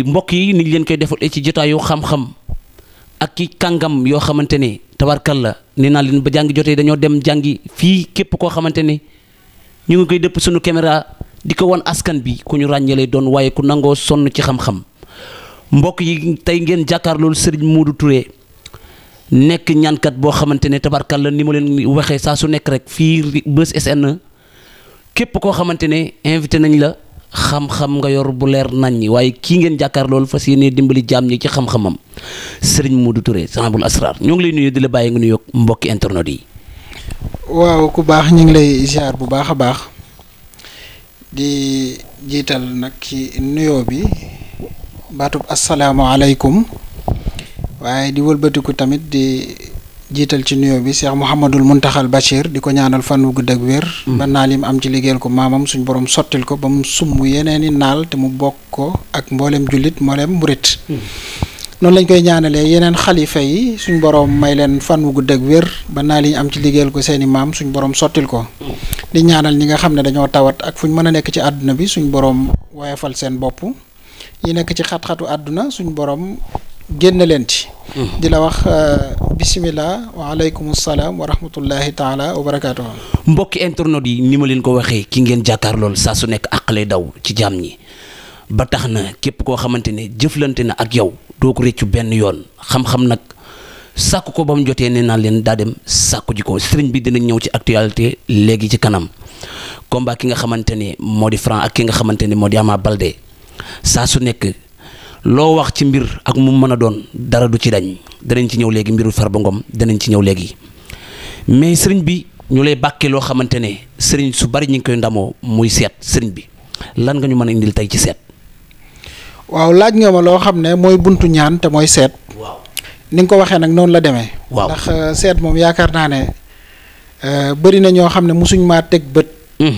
mbokk yi ni leen koy defal ci jotaayu xam-xam ak ki kàngam yoo xamante ne tabarkalla nee naa leen ba jàngi jotee dañoo dem jàngi fii képp koo xamante ne ñu ngi koy dëpp suñu caméra di ko wan askan bi ku ñu ràññalee doon waaye ku nangoo sonn ci xam-xam mbokk yi tey ngeen jàkkaarloolu Serigne Modou Touré nekk ñaankat boo xamante ne tabarkalla ni ma leen waxee saa su nekk rek fii Buzz SN képp koo xamante ne invité nañ la xam-xam nga yor bu leer nañ ñi waaye kii ngeen jàkkaar loolu fas yéene dimbali jaam ñi ci xam-xamam Serigne Modou Touré Sahibul Asrar ñoo ngi lay nuyu di la bàyyi nga nuyoog mbokki internet yi. waaw ku baax ñu ngi lay ziar bu baax a baax di jiital nag ci nuyoo bi baatub asalaamaaleykum waaye di wëlbatiku tamit di jiital ci nuyoo bi Cheikh Mouhamadul Muntaxal Bachir di ko ñaanal fan wu gudd ak wér. ba naal yi mu am ci liggéeyal ko maamam suñ borom sottil ko ba mu sumb yeneeni naal te mu bokk ko ak mboolem jullit mboolem murit noonu lañ koy ñaanalee yeneen xalifa yi suñ borom may leen fan wu gudd ak wér ba naal yi am ci liggéeyal ko seeni maam suñ borom sottil ko di ñaanal ñi nga xam ne dañoo tawat ak fu ñu mën a nekk ci àdduna bi suñ borom woyofal seen bopp yi nekk ci xat-xatu àdduna suñ borom génn leen ci. di la wax bisimilah waaleykum salaam wa rahmatullahi taala wa barakaatu. mbokki internet yi ni ma leen ko waxee ki ngeen jàkkaar lool saa su nekk àqale daw ci jaam ñi ba tax na képp koo xamante ne jëflante na ak yow doo ko réccu benn yoon xam-xam nag sàkku ko ba mu jotee nee naa leen daa dem sàkku ji ko sëriñ bi dina ñëw ci actualité léegi ci kanam combat ki nga xamante ne moo di Franc ak ki nga xamante ne moo di Ama Baldé saa su nekk. loo wax ci mbir ak mu mën a doon dara du ci dañ danañ ci ñëw léegi mbiru Farba Ngom danañ ci ñëw léegi mais sëriñ bi ñu lay bàkkee loo xamante ne sëriñ su bari ñu ngi koy ndamoo muy seet sëriñ bi lan nga ñu mën a indil tey ci seet. waaw laaj nga ma loo xam ne mooy buntu ñaan te mooy seet. waaw ni nga ko waxee nag noonu la demee. waaw ndax seet moom yaakaar naa ne bëri na ñoo xam ne musuñ maa teg bët.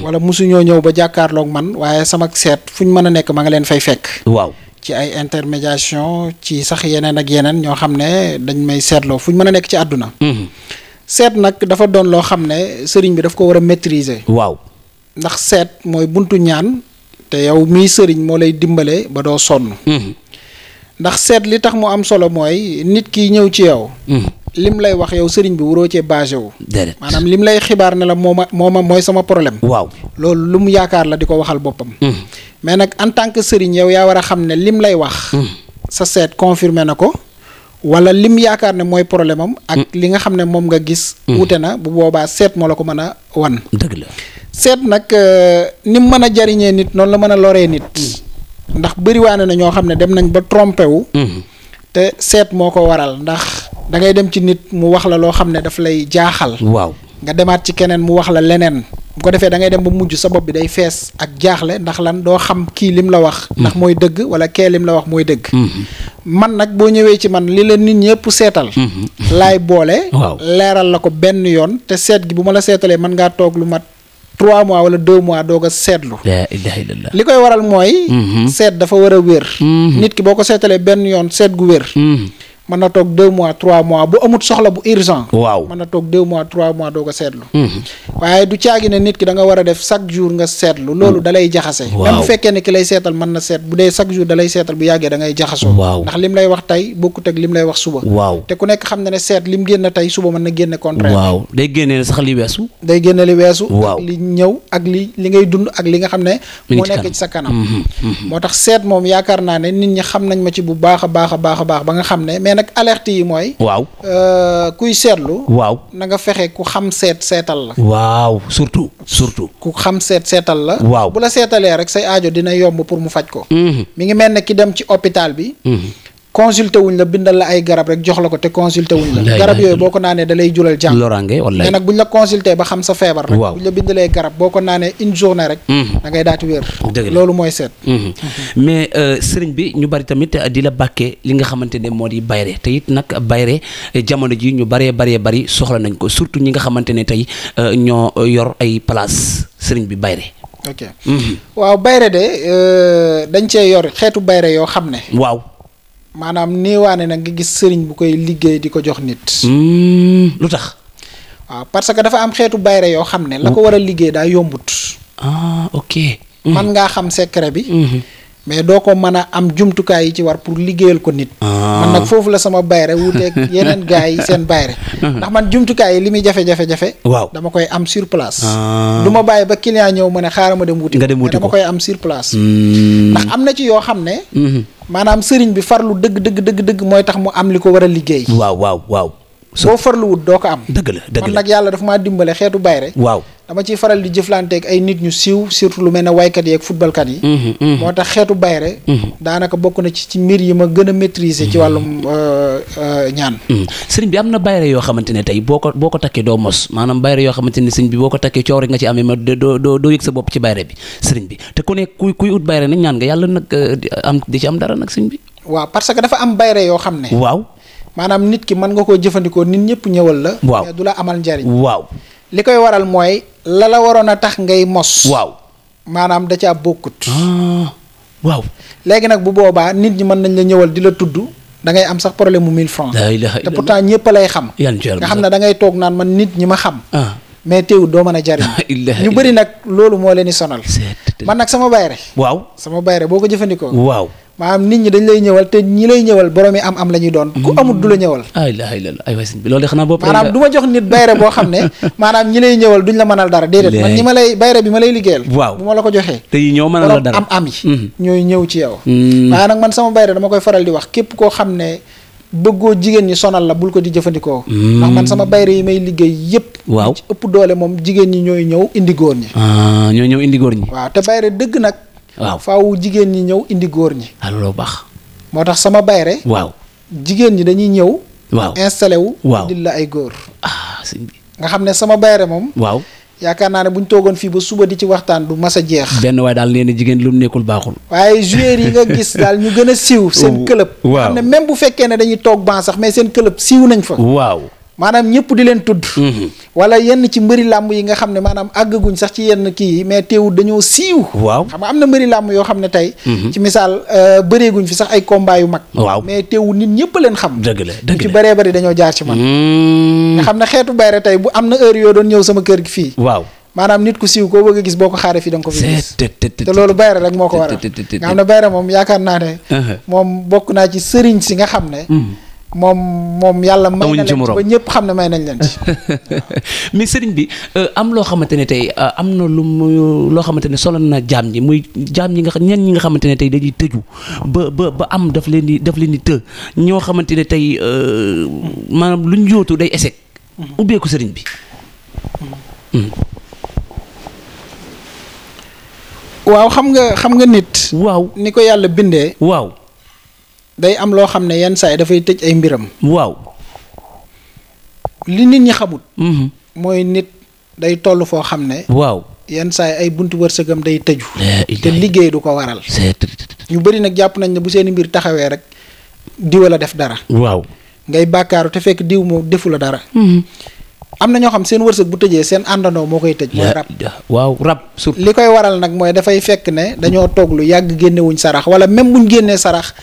wala musuñoo ñëw ba jàkkaarloog man waaye sama seet fu ñu mën a nekk ma nga leen fay fekk. waaw. ci ay intermédiation ci sax yeneen ak yeneen ñoo xam ne dañ may seetloo fu ñu mën a nekk ci àdduna. seet nag dafa doon loo xam ne sëriñ bi daf ko war a maîtriser. waaw ndax seet mooy buntu ñaan te yow mii sëriñ moo lay dimbale ba doo sonn. ndax seet li tax mu am solo mooy nit ki ñëw ci yow. lim lay wax yow sëriñ bi waroo cee basé wu. déedéet maanaam lim lay xibaar ne la mooy sama problème. waaw loolu lu mu yaakaar la di ko waxal boppam. mais nag en tant que sëriñ yow yaa war a xam ne lim lay wax. sa seet confirmé na ko. wala lim yaakaar ne mooy problème am. ak li nga xam ne moom nga gis. wute na bu boobaa seet moo la ko mën a wan. dëgg la seet nag ni mu mën a jariñee nit noonu la mën a loree nit. ndax bëriwaane na ñoo xam ne dem nañ ba trompé wu. te seet moo ko waral ndax da ngay dem ci nit mu wax la loo xam ne daf lay jaaxal. waaw nga demaat ci keneen mu wax la leneen. bu ko defee da ngay dem ba mujj sa bopp bi day fees ak jaaxle ndax lan doo xam kii lim la wax. ndax mooy dëgg wala kee lim la wax mooy dëgg. man nag boo ñëwee ci man li la nit ñëpp seetal. laay boole. leeral la ko benn yoon te seet gi bu ma la seetalee mën ngaa toog lu mat 3 mois wala 2 mois doog a seetlu. la ilaha illallah. li koy waral mooy. seet dafa war a wér. nit ki boo ko seetalee benn yoon seet gu wér. mën na toog 2 mois 3 mois bu amut soxla bu urgent. waaw mën na toog 2 mois 3 mois doog a seetlu. waaye du caagi ne nit ki da nga war a def chaque jour nga seetlu loolu dalay jaxase. même bu fekkee ne ki lay seetal mën na seet bu dee chaque jour dalay seetal bu yàggee da ngay jaxasoo. ndax lim lay wax tey bokkut ak lim lay wax suba. te ku nekk xam na ne seet lim génn tey suba mën na génne contraire. day génne sax li weesu. day génne li weesu. ak li ñëw ak li ngay dund ak li nga xam ne. moo nekk ci sa kanam. moo tax seet moom yaakaar naa ne nit ñi xam nañ ma ci bu baax a baax a baax a baax ba nga xam ne nag alerte yi mooy. kuy seetlu. na nga fexe ku xam seetal la. surtout. ku xam seetal la. bu la seetalee rek say aajo dina yomb pour mu faj ko. mi ngi mel ne ki dem ci hôpital bi. consulté wuñ la bindal la ay garab rek jox la ko te consulté wuñ la. garab yooyu boo ko naanee da lay jural jàmm. loraange wallaay mais nag buñ la consulté ba xam sa feebar rek. buñ la bindalee garab boo ko naanee une journée rek. da ngay daati wér. loolu mooy seet. mais sëriñ bi ñu bari tamit di la bàkkee li nga xamante ne moo di bayre te it nag bayre jamono ji ñu bari soxla nañ ko surtout ñi nga xamante ne tey ñoo yor ay place sëriñ bi bayre. ok waaw bayre de dañ cee yor xeetu bayre yoo xam ne. maanaam néewaane nag nga gis sëriñ bu koy liggéey di ko jox nit. lu tax. waaw parce que dafa am xeetu bayre yoo xam ne. la ko war a liggéey daa yombut. ok. man ngaa xam secret bi. mais doo ko mën a am jumtukaay yi ci war pour liggéeyal ko nit. man nag foofu la sama bayre wuuteeg yeneen gars yi seen bayre ndax man jumtukaay yi li muy jafe-jafe-jafe. waaw dama koy am sur place. du ma bàyyi ba client ñëw ma ne xaaral ma dem wuti. nga dem wuti ko dama koy am sur place. ndax am na ci yoo xam ne. maanaam sëriñ bi farlu dëgg mooy tax mu am li ko war a liggéey. waaw. boo farluwut doo ko am. dëgg la man nag yàlla dafa maa dimbale xeetu bayre. waaw dama ciy faral di jëflanteeg ay nit ñu siiw surtout lu mel ne waykat yi ak footballkat yi. moo tax xeetu bayre daanaka bokk na ci mbir yi ma gën a maîtriser ci wàllum ñaan. sëriñ bi am na bayre yoo xamante ne tey boo ko takkee doo mos maanaam bayre yoo xamante ne sëriñ bi boo ko takkee coow rek nga ci amee ma doo yëg sa bopp ci bayre bi sëriñ bi te ku ne kuy ut bayre nag ñaan nga yàlla nag am di ci am dara nag sëriñ bi. waaw parce que dafa am bayre yoo xam ne. waaw maanaam nit ki mën nga koo jëfandikoo nit ñëpp ñëwal la. waaw mais du la amal njariñ. waaw li koy waral mooy la waroon a tax ngay mos. waaw maanaam da caa bokkut. waaw léegi nag bu boobaa nit ñi mën nañ la ñëwal di la tudd da ngay am sax problème mu 1000 francs. te pourtant ñëpp lay xam. nga xam ne da ngay toog naan man nit ñi ma xam. mais teewul doo mën a jariñ. ñu bëri nag loolu moo leen di sonal. man nag sama bayre. waaw sama bayre boo ko jëfandikoo. waaw maanaam nit ñi dañ lay ñëwal te ñi lay ñëwal borom yi am la ñuy doon. ku amut du la ñëwal. ay waay sëñ bi loolu de xanaa bopp maanaam du ma jox nit bayre boo xam ne maanaam ñi lay ñëwal duñ la mënal dara déedéet man ñi ma lay bayre bi ma lay liggéeyal. waaw bu ma la ko joxee. te yi ñoo mënal la dara am yi. ñooy ñëw ci yow. waaye nag man sama bayre dama koy faral di wax képp koo xam ne bëggoo jigéen ñi sonal la bul ko di jëfandikoo. ndax man sama bayre yi may liggéey yépp. waaw ci ëpp doole moom jigéen ñi ñooy ñëw indi góor ñi. ñooy ñëw indi góor ñi. waaw te bayre dëgg nag. waaw faaw jigéen ñi ñëw indi góor ñi. loolu baax. moo tax sama bayre. waaw jigéen ñi dañuy ñëw. waaw installé wu. waaw dil la ay góor. sëñ bi. nga xam ne sama bayre moom. waaw yaakaar naa ne bu ñu toogoon fii ba suba di ci waxtaan du mas a jeex. benn waaye daal nee na jigéen lu mu nekkul baaxul. waaye joueurs yi nga gis daal ñu gën a siiw. seen club. waaw xam ne même bu fekkee ne dañuy toog ban sax mais seen club siiw nañ fa. waaw maanaam ñëpp di leen tudd. wala yenn ci mbëri làmb yi nga xam ne maanaam àggaguñ sax ci yenn kii yi mais teewul dañoo siiw. waaw xam nga am na mbëri làmb yoo xam ne tey. ci misaal bëreeguñ fi sax ay combat yu mag. waaw mais teewul nit ñëpp leen xam. dëgg la ci bëree bëri dañoo jaar ci man. nga xam ne xeetu bayre tey bu am na heure yoo doon ñëw sama kër gi fii. waaw maanaam nit ku siiw koo bëgg a gis boo ko xaaree fii da nga ko fi gis. te loolu bayre rek moo ko waral. nga xam ne bayre moom yaakaar naa ne. moom bokk naa ci sëriñ si nga xam ne. moom yàlla may na leen ci ba ñëpp xam ne may nañ leen ci. mais sëriñ bi am loo xamante ne tey am na loo xamante ne solo na jaam ñi muy jaam ñi nga ñenn ñi nga xamante ne tey dañuy tëju ba am daf leen di të ñoo xamante ne tey maanaam luñ yóotu day échec. ubbeeku sëriñ bi. waaw xam nga nit. waaw ni ko yàlla bindee. waaw. day am loo xam ne yenn saa yi dafay tëj ay mbiram. waaw. li nit ñi xamut. mooy nit day toll foo xam ne. waaw. yenn saa yi ay buntu wërsëgam day tëju. te liggéey du ko waral. ñu bëri nag jàpp nañ ne bu seeni mbir taxawee rek diwa la def dara. waaw. ngay bàkkaaru te fekk diw moo defu la dara. am na ñoo xam seen wërsëg bu tëjee seen àndandoo moo koy tëj. mooy rab. waaw rab surtout. li koy waral nag mooy dafay fekk ne dañoo toog lu yàgg génnewuñ sarax wala même buñ génnee sarax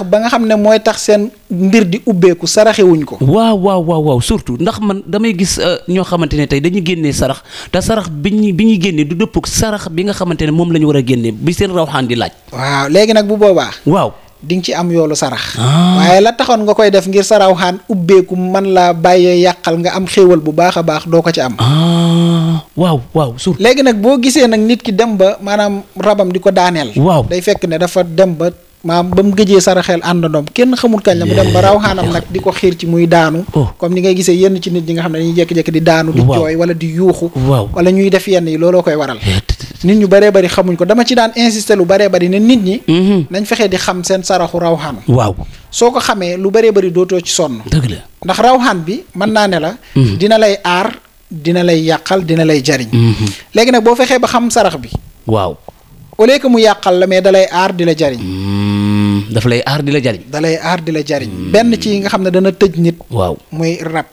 ba nga xam ne mooy tax seen mbir di ubbeeku saraxewuñ ko. waaw surtout ndax man damay gis ñoo xamante ne tey dañuy génnee sarax te sarax bi ñuy génnee du dëpp sarax bi nga xamante ne moom la ñu war a génnee bi seen rawxaan di laaj. waaw léegi nag bu boobaa. waaw. di nga ci am yoolu sarax. waaye la taxoon nga koy def ngir sa rawxaan ubbeeku man laa bàyyee yàqal nga am xéewal bu baax a baax doo ko ci am. waaw surtout. léegi nag boo gisee nag nit ki dem ba maanaam rabam di ko daaneel. waaw day fekk ne dafa dem ba maanaam ba mu gëjee saraxeel àndandoom kenn xamul kañ la mu dem ba rawxaanam nag di ko xiir ci muy daanu. comme ni ngay gisee yenn ci nit ñi nga xam ne dañuy jékki-jékki di daanu. di jooy wala di yuuxu. wala ñuy def yenn yi looloo koy waral. nit ñu bëree bëri xamuñ ko dama ci daan insister lu bëree bëri ne nit ñi. nañ fexe di xam seen saraxu rawxaan. waaw soo ko xamee lu bëree bëri dootoo ci sonn. dëgg la ndax rawxaan bi mën naa ne la. dina lay aar dina lay yàqal dina lay jariñ. léegi nag boo fexee ba xam sarax bi. waaw au lieu que mu yàqal la mais da lay aar di la jariñ. daf lay aar di la jariñ. da lay aar di la jariñ. benn ci nga xam ne dana tëj nit. waaw muy rab.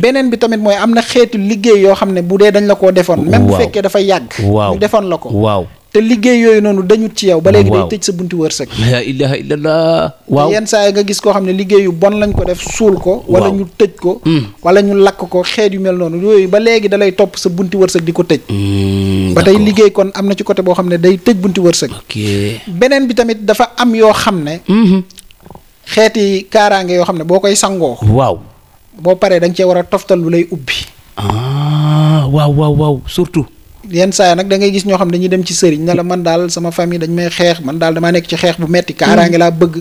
beneen bi tamit mooy am na xeetu liggéey yoo xam ne bu dee dañ la koo defoon. même bu fekkee dafa yàgg. waaw ñu defoon la ko. waaw te liggéey yooyu noonu dañut ci yow ba léegi day Waaw. tëj sa bunti wërsëg la ilaha illallah waaw te yenn saa yi nga gis koo xam ne liggéey yu bon lañ ko def suul ko wala Waaw. ñu tëj ko wala ñu lakk ko xeet yu mel noonu yooyu ba léegi da lay topp sa bunti wërsëg di ko tëj ba tey d'accord. liggéey kon am na ci côté boo xam ne day tëj bunti wërsëg ok beneen bi tamit dafa am yoo xam ne xeeti kaaraange yoo xam ne boo koy sangoo waaw boo paree da nga cee war a toftal lu lay ubbi waaw surtout yenn saa yi nag da ngay gis ñoo xam ne dañuy dem ci sëriñ ne la man daal sama famille dañ may xeex man daal damaa nekk ci xeex bu metti kaaraange laa bëgg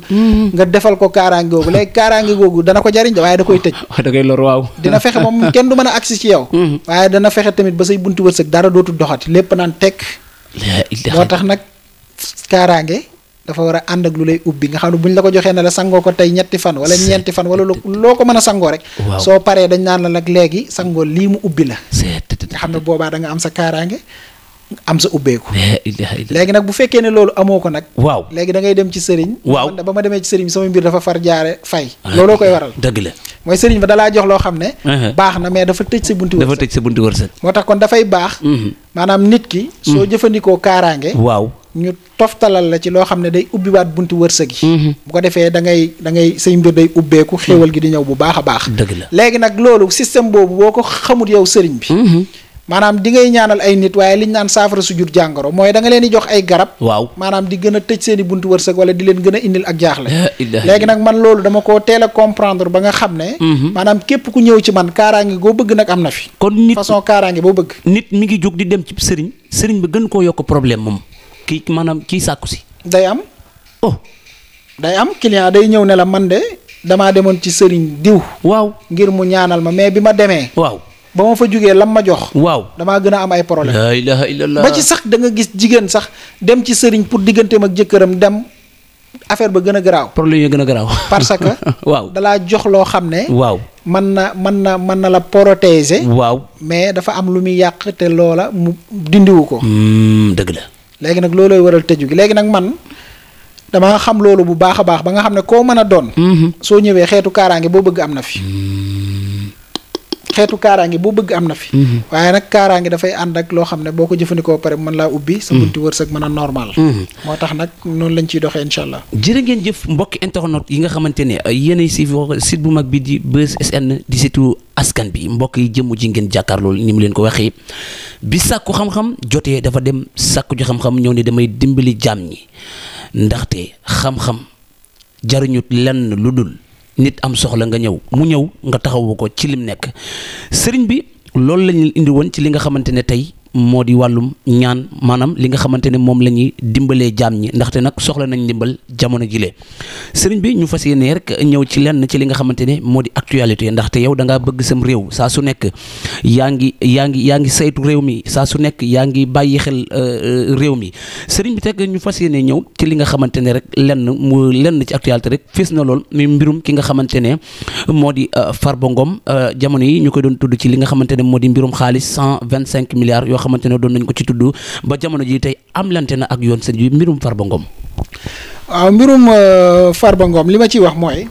nga defal ko kaaraange googu léegi kaaraange googu dana ko jariñ waaye da koy tëj da ngay lor waaw dina fexe moom kenn du mën a agsi ci yow waaye dana fexe tamit ba say buntu wërsëg dara dootul doxati lépp naan tekk la ilaha moo tax nag kaaraange dafa war a ànd ak lu lay ubbi nga xam ne bu ñu la ko joxee ne la sangoo ko tey ñetti fan wala ñeenti fan wala loo ko mën a sangoo rek Waaw. soo paree dañ naan la nag léegi sangoo lii mu ubbi la c'est nga xam ne boobaa da nga am sa kaaraange am sa ubbeeku la ilaha illallah léegi nag bu fekkee ne loolu amoo ko nag waaw léegi da ngay dem ci sëriñ Waaw. man de ba ma demee ci sëriñ sama mbir dafa far jaare fay looloo koy waral dëgg la mooy sëriñ ba dalaa jox loo xam ne baax na mais dafa tëj sa bunti dafa wërsëg tëj sa buntu wërsëg moo tax kon dafay baax maanaam nit ki soo jëfandikoo kaaraange waaw ñu toftalal la ci loo xam ne day ubbiwaat bunti wërsëg yi bu ko defee da ngay say mbir day ubbeeku xéewal gi di ñëw bu baax a baax dëgg la léegi nag loolu système boobu boo ko xamut yow sëriñ bi maanaam di ngay ñaanal ay nit waaye liñ naan saafara su jur jàngoro mooy da nga leen di jox ay garab waaw maanaam di gën a tëj seen i buntu wërsëg wala di leen gën a indil ak jaaxle la ilaha léegi nag man loolu dama koo teel a comprendre ba nga xam ne maanaam képp ku ñëw ci man kaaraange goo bëgg nag am na fi kon nit façon kaaraange boo bëgg nit mi ngi jóg di dem ci sëriñ ba gën koo yokk problème moom kii maanaam kii sàkku si day am oh day am client day ñëw ne la man de damaa demoon ci sëriñ diw waaw ngir mu ñaanal ma mais bi ma demee waaw ba ma fa jógee lam ma jox waaw damaa gën a am ay problème la ilaha illallah ba ci sax da nga gis jigéen sax dem ci sëriñ pour digganteem ak jëkkëram dem affaire ba gën a garaaw problème yi gën a garaaw parce que waaw dalaa jox loo xam ne waaw mën na la protéger waaw mais dafa am lu muy yàq te loola mu dindiwu ko dëgg la léegi nag loolooy waral tëju gi léegi nag man dama xam loolu bu baax a baax ba nga xam ne koo mën a doon soo ñëwee xeetu kaaraange boo bëgg am na fi xeetu kaaraange boo bëgg am na fi waaye nag kaaraange dafay ànd ak loo xam ne boo ko jëfandikoo pare mën laa ubbi sa bunti wërsëg mën a normal moo tax nag noonu lañ ciy doxee incha allah jërë ngeen jëf mbokki internet yi nga xamante ne yéenay suivre site bu mag bi di Buzz SN di situ askan bi mbokk yi jëmm ji ngeen jàkkaarlool ni mu leen ko waxee bi sàkku xam-xam jotee dafa dem sàkku ji xam-xam ñëw ne damay dimbali jaam ñi ndaxte xam-xam jariñut lenn lu dul nit am soxla nga ñëw mu ñëw nga taxawu ko ci lim nekk sëriñ bi loolu lañu indi woon ci li nga xamante ne tey moo di wàllum ñaan maanaam li nga xamante ne moom la ñuy dimbalee jaam ñi ndaxte nag soxla nañ ndimbal jamono jile sëriñ bi ñu fas yéene rek ñëw ci lenn ci li nga xamante ne moo di actualité ndaxte yow da ngaa bëgg sam réew saa su nekk yaa ngi saytu réew mi saa su nekk yaa ngi bàyyi xel réew mi sëriñ bi teg ñu fas yéene ñëw ci li nga xamante ne rek lenn ci actualité rek fees na lool muy mbirum ki nga xamante ne moo di Farba Ngom jamono yi ñu koy doon tudd ci li nga xamante ne moo di mbirum xaalis 125 milliards yoo xamante ne doon nañ ko ci tudd ba jamono ji tey amlante na ak yoon sëñ bi mbirum Farba Ngom waaw mbirum Farba Ngom li ma ciy wax mooy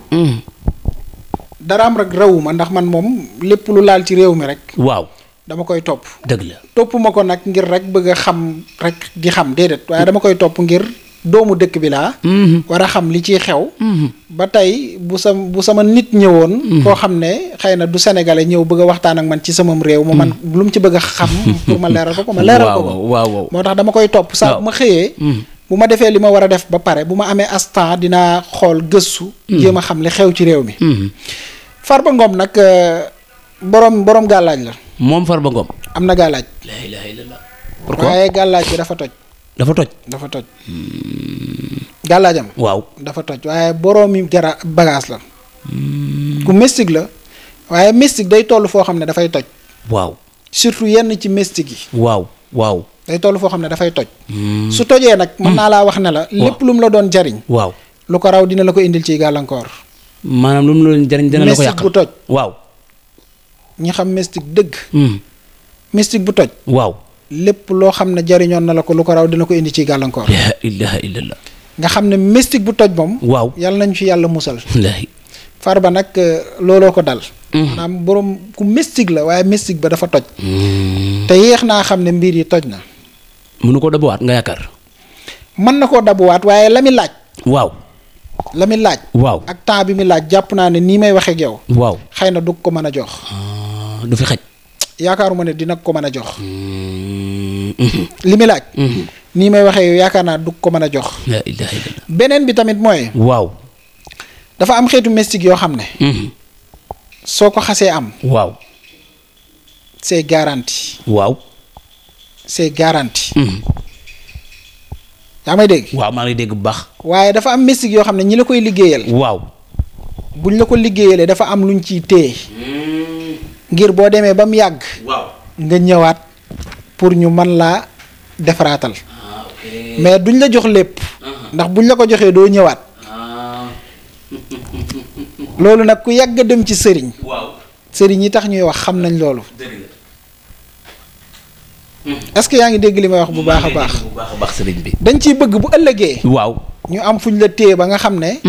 dara am rek rawuma ndax man moom lépp lu laal ci réew mi rek waaw dama koy topp dëgg la topp ma ko nag ngir rek bëgg a xam rek di xam déedéet waaye dama koy topp ngir doomu dëkk bi laa war a xam li ciy xew ba tey bu sama nit ñëwoon koo xam ne xëy na du sénégalais ñëw bëgg a waxtaan ak man ci samam réew mu man lu mu ci bëgg a xam pour ma leeral ko ma leeral ko waaw moo tax dama koy topp saa bu ma xëyee bu ma defee li ma war a def ba pare bu ma amee instant dinaa xool gëstu jéem a xam li xew ci réew mi Farba Ngom nag borom gàllaaj la moom Farba Ngom am na gàllaaj la ilaha illallah pourquoi waaye gàllaaj bi dafa toj dafa toj gàllaajam waaw dafa toj waaye boroomi bagage la ku mystique la waaye mystique day toll foo xam ne dafay toj waaw surtout yenn ci mystique yi waaw day toll foo xam ne dafay toj su tojee nag mën naa laa wax ne la lépp lu mu la doon jariñ waaw lu ko raw dina la ko indil ciy gàllankoor maanaam lu mu la doon jariñ dina la ko yàq mystique bu toj waaw ñi xam mystique dëgg mystique bu toj waaw lépp loo xam ne jariñoon na la ko lu ko raw dina ko indi ciy gàllankoor la ilaha illallah nga xam ne mystique bu toj moom waaw yàlla nañ fi yàlla musal wallaahi Farba nag looloo ko dal maanaam borom ku mystique la waaye mystique ba dafa toj te yéex naa xam ne mbir yi toj na mënu ko dabawaat nga yaakaar mën na koo dabuwaat waaye la mi laaj. waaw. la mi laaj. waaw ak temps bi mi laaj jàpp naa ne nii may waxee ak yow. waaw xëy na du ko mën a jox. du fi xaj. yaakaaruma ne dina ko mën a jox. li mi laaj. nii may waxee yow yaakaar naa du ko mën a jox. la ilaha illallah. beneen bi tamit mooy. waaw. dafa am xeetu mystique yoo xam ne. soo ko xasee am. waaw. c'est garanti. waaw. c'est garanti. yaa may dégg. waaw maa ngi dégg bu baax. waaye dafa am mystique yoo xam ne ñi la koy liggéeyal. waaw. buñ la ko liggéeyalee dafa am luñ ciy téye. ngir boo demee ba mu yàgg. waaw. nga ñëwaat pour ñu mën laa defaraatal. mais duñ la jox lépp. ndax buñ la ko joxee doo ñëwaat. loolu nag ku yàgg a dem ci sëriñ. waaw. sëriñ yi tax ñuy wax xam nañ loolu. est-ce que yaa ngi dégg li may wax bu baax a baax. bu baax a baax sëriñ bi. dañ ciy bëgg bu ëllëgee. waaw. ñu am fuñ la téye ba nga xam ne.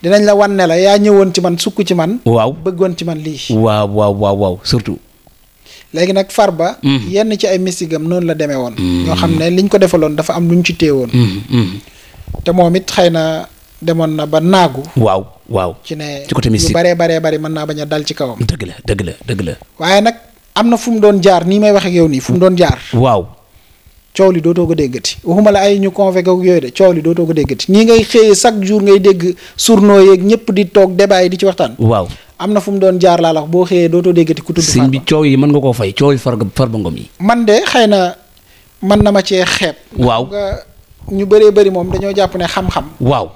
dinañ la wan ne la yaa ñëwoon ci man sukk ci man. waaw bëggoon ci man lii. waaw waaw waaw waaw surtout. léegi nag Farba. yenn ci ay mystigam noonu la demee woon. ñoo xam ne liñ ko defaloon dafa am luñ ci téye woon. te moom it xëy na demoon na ba naagu. waaw waaw. ci ne ci côté mystique yu baree bari mën naa bañ a dal ci kawam. dëgg la dëgg la dëgg la. waaye nag am na fu mu doon jaar nii may wax ak yow nii fu mu doon jaar. waaw. coow li dootoo ko déggati waxuma la ay ñu convoqué ak yooyu de coow li dootoo ko déggati nii ngay xëyee chaque jour ngay dégg journaux yeeg ñëpp di toog débat yi di ci waxtaan. waaw. am na fu mu doon jaar laa la wax boo xëyee dootoo déggati ku tudd Farba. sëñ bi coow yi mën nga koo fay coow yi Farba Ngom yi. man de xëy na mën na ma cee xeeb. waaw nga ñu bëree bëri moom dañoo jàpp ne xam-xam. waaw.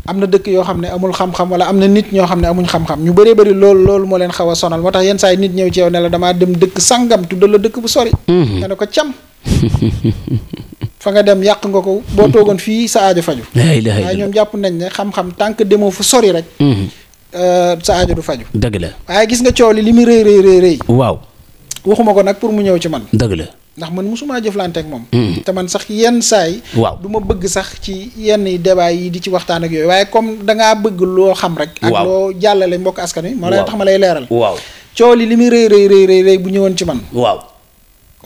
am na dëkk yoo xam ne amul xam-xam wala am na nit ñoo xam ne amuñ xam-xam ñu bëree bëri loolu moo leen xaw a sonal moo tax yenn saa yi nit ñëw ci yow ne la damaa dem dëkk sangam tuddal la dëkk bu sori. nga ne ko cam. fa nga dem yàq nga ko boo toogoon fii sa aajo faju. waaye ñoom jàpp nañ ne xam-xam tant que demoo fu sori rek. sa aajo du faju. dëgg la. waaye gis nga coow li muy rëy. waaw. waxuma ko nag pour mu ñëw ci man. dëgg la. ndax man mosumaa jëflante ak moom. te man sax yenn saay waaw du ma bëgg sax ci yenn débat yi di ci waxtaan ak yooyu waaye comme dangaa bëgg loo xam rek. ak loo jàllale mbokk askan wi. moo lay tax ma lay leeral. waaw coow li muy rëy bu ñëwoon ci man. waaw.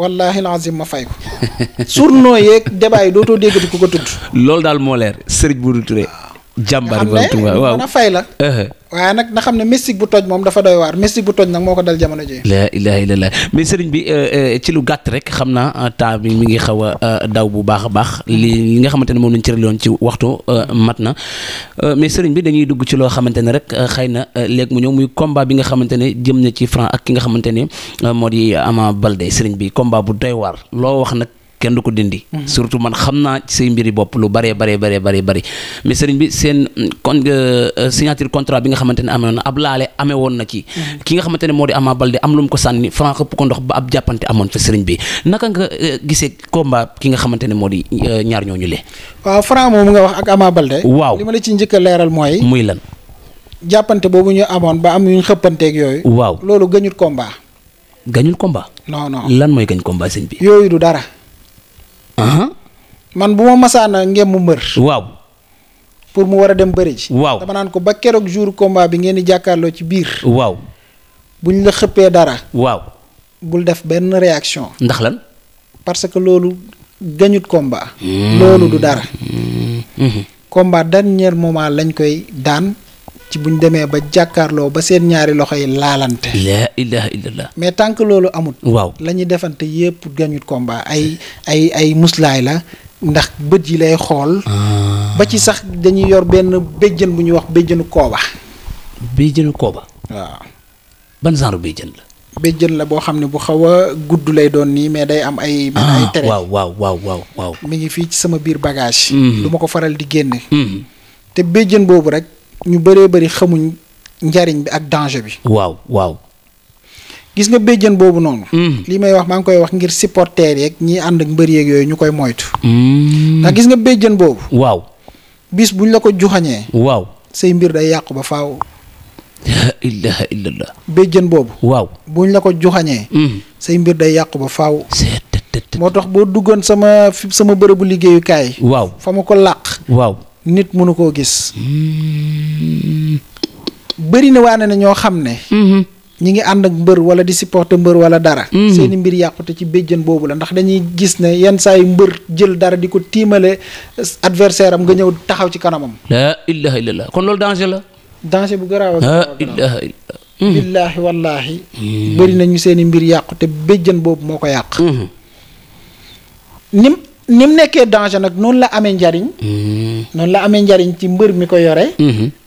wallaahi lazim ma fay ko. journaux yeeg débat yi dootoo déggati ku ko tudd. loolu daal moo leer Serigne Modou Touré. jàmbaar bi waaw mën a fay la. waaye nag na xam ne mystique bu toj moom dafa doy waar mystique bu toj nag moo ko dal jamono ji. la ilaha illallah mais sëriñ bi ci lu gàtt rek xam naa temps bi mi ngi xaw a daw bu baax a baax li nga xamante ne moom lañ cërale woon ci waxtu mat na mais sëriñ bi dañuy dugg ci loo xamante ne rek xëy na léegi mu ñëw muy combat bi nga xamante ne jëm na ci Franc ak ki nga xamante ne moo di Ama Baldé sëriñ bi combat bu doy waar loo wax nag kenn du ko dindi. surtout man xam naa ci say mbiri bopp lu bëree bëri mais sëriñ bi seen signature contrat bi nga xamante ne amee na ab laale amee woon na ci. ki nga xamante ne moo di Ama Baldé am lu mu ko sànni Franc xëpp ko ndox ba ab jàppante amoon fa sëriñ bi naka nga gisee combat ki nga xamante ne moo di ñaar ñooñu le. waaw Franc moom nga wax ak Ama Baldé. waaw li ma la ci njëkk a leeral mooy. muy lan. jàppante boobu ñu amoon ba am yu ñu xëppanteeg yooyu. waaw loolu gëñut combat. gañul combat. non lan mooy gañ combat sëñ bi. yooyu du dara. man bu ma masaana ngem mu mbër. waaw. pour mu war a dem bëri ji. waaw dama naan ko ba keroog jour combat bi ngeen di jàkkaarloo ci biir. waaw. buñ la xëppee dara. waaw. bul def benn réaction. ndax lan. parce que loolu gañut combat. loolu du dara. combat dernier moment lañ koy daan ci buñ demee ba jàkkaarloo ba seen ñaari loxo yi laalante. la ilaha illallah. mais tant que loolu amut. waaw la ñuy defante yépp gañut combat ay muslaay la ndax bët yi lay xool. ba ci sax dañuy yor benn béjjën bu ñuy wax béjjënu kooba. béjjënu kooba. waaw. ban genre béjjën la. béjjën la boo xam ne bu xaw a gudd lay doon nii mais day am ay. ay tere waaw. mi ngi fii ci sama biir bagage. du ma ko faral di génne. te béjjën boobu rek. ñu bëree bëri xamuñ njariñ bi ak danger bi. waaw. gis nga béjjën boobu noonu. li may wax maa ngi koy wax ngir supporter yeeg ñi ànd ak mbër yeeg yooyu ñu koy moytu. ndax gis nga béjjën boobu. waaw. bis buñ la ko juxañee. waaw. say mbir day yàqu ba faaw. la ilaha illallah. béjjën boobu. waaw. buñ la ko juxañee. say mbir day yàqu ba faaw. moo tax boo duggoon sama bërëbu liggéeyukaay. waaw fa ma ko làq. waaw. nit mënu koo gis. bëri na waane na ñoo xam ne. ñi ngi ànd ak mbër wala di supporter mbër wala dara. seeni mbir yàqute ci béjjën boobu la ndax dañuy gis ne yenn saa yu mbër jël dara di ko tiimale adversaire am nga ñëw taxaw ci kanamam. la ilaha illallah kon loolu danger la. danger bu garaaw ak la ilaha illallah. billaahi wallaahi. bëri nañu seeni mbir yàqute béjjën boobu moo ko yàq. ni mu nekkee danger nag noonu la amee njariñ. noonu la amee njariñ ci mbër mi ko yore.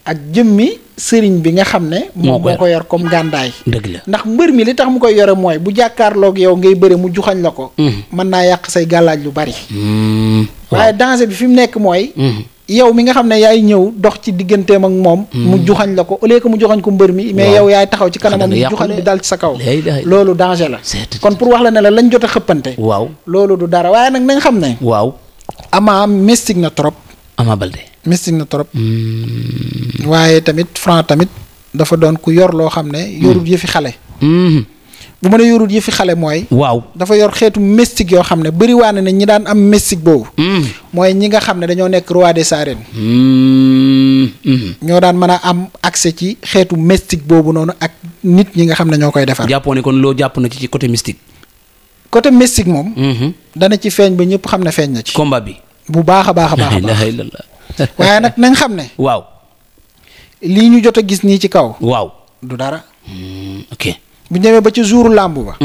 ak jëmmi sëriñ bi nga xam ne. moo ko yor comme gàndaay. dëgg la ndax mbër mi li tax mu koy yore mooy bu jàkkaarloog yow ngay bëre mu juxañ la ko. mën naa yàq say gàllaaj lu bari. waaye danger bi fi mu nekk mooy. yow mi nga xam ne yaay ñëw dox ci digganteem ak moom. mu juxañ la ko au lieu que mu juxañ ko mbër mi. mais yow yaay taxaw ci kanamam mu juxañ bi dal ci sa kaw. loolu danger la. kon pour wax la ne la lañ jot a xëppante. waaw loolu du dara waaye nag nañ xam ne. waaw Ama mystique na trop. Ama Baldé mystique na trop. waaye tamit Franc tamit dafa doon ku yor loo xam ne. yorut yëfi xale. bu ma ne yorut yëfi xale mooy. waaw dafa yor xeetu mystique yoo xam ne bëri waane ne ñi daan am mystique boobu. mooy ñi nga xam ne dañoo nekk roi des arènes. ñoo daan mën a am accès ci xeetu mystique boobu noonu ak nit ñi nga xam ne ñoo koy defar. jàppoo ne kon loo jàpp na ci côté mystique. côté mystique moom. dana ci feeñ ba ñëpp xam ne feeñ na ci. combat bi. bu baax a baax a baax. waaye nag nañ xam ne. waaw. lii ñu jot a gis nii ci kaw. waaw du dara. ok. bu ñëwee ba ci jouru làmb ba.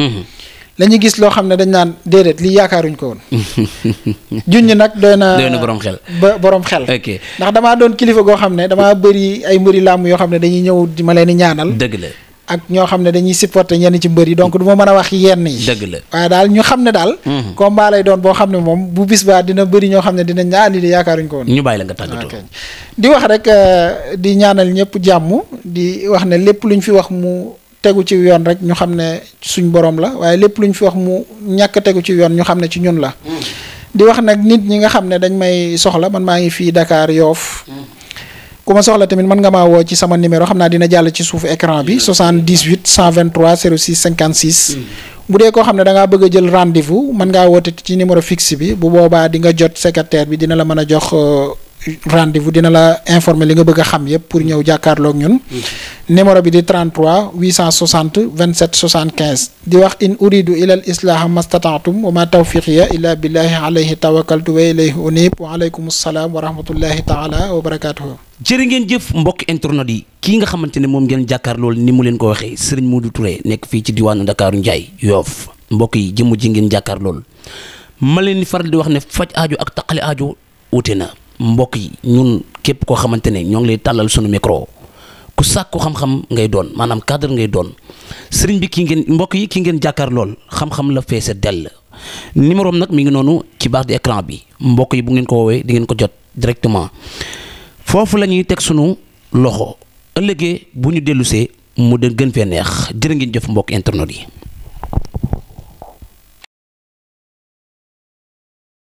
la ñu gis loo xam ne dañ naan déedéet lii yaakaaruñ ko woon. junj nag doy na borom xel. ba borom xel. ok ndax damaa doon kilifa goo xam ne damaa bëri ay mbëri làmb yoo xam ne dañuy ñëw di ma leen di ñaanal. dëgg la. ak ñoo xam ne dañuy supporter ñenn ci mbër yi donc du ma mën a wax yenn yi. dëgg la waaye daal ñu xam ne daal. combat lay doon boo xam ne moom bu bis baa dina bëri ñoo xam ne dinañ ñaan lii de yaakaaruñ ko woon. ñu bàyyi la nga tàggatoo. di wax rek di ñaanal ñëpp jàmm di wax ne lépp luñ fi wax mu tegu ci yoon rek ñu xam ne suñ borom la waaye lépp luñ fi wax mu ñàkk tegu ci yoon ñu xam ne ci ñun la. di wax nag nit ñi nga xam ne dañ may soxla man maa ngi fii Dakar Yoff. ku ma soxla tamit mën nga maa woo ci sama numéro xam naa dina jàll ci suufu écran bi 78 123 06 56. bu dee koo xam ne da ngaa bëgg a jël rendez-vous mën ngaa woote ci numéro fixe bi bu boobaa di nga jot secrétaire bi dina la mën a jox rendez-vous dina la informer li nga bëgg a xam yépp pour ñëw jàkkaarloog ñun. numéro bi di 33 860 27 75 di wax in uridu ila al islaha mastata'tum wa ma tawfiqiya illa billahi alayhi tawakkaltu wa ilayhi unib wa alaykum assalaam wa rahmatullahi taala wa barakatuhu. jërë ngeen jëf mbokk internet yi kii nga xamante ne moom ngeen jàkkaar loolu ni mu leen ko waxee Serigne Modou Touré nekk fii ci diwaanu Dakar Ndiaye Yoff mbokk yi jëmm ji ngeen jàkkaar loolu ma leen di faral di wax ne faj aajo ak taqale aajo wute na mbokk yi ñun képp koo xamante ne ñoo ngi lay tàllal sunu micro ku sàkku xam-xam ngay doon maanaam cadre ngay doon sëriñ bi kii ngeen mbokk yi kii ngeen jàkkaar lool xam-xam la feese dell numéro am nag mi ngi noonu ci barre d'écran bi mbokk yi bu ngeen ko woowee di ngeen ko jot directement foofu la ñuy teg sunu loxo ëllëgee bu ñu dellusee mu de gën fee neex jërë ngeen jëf mbokk internet yi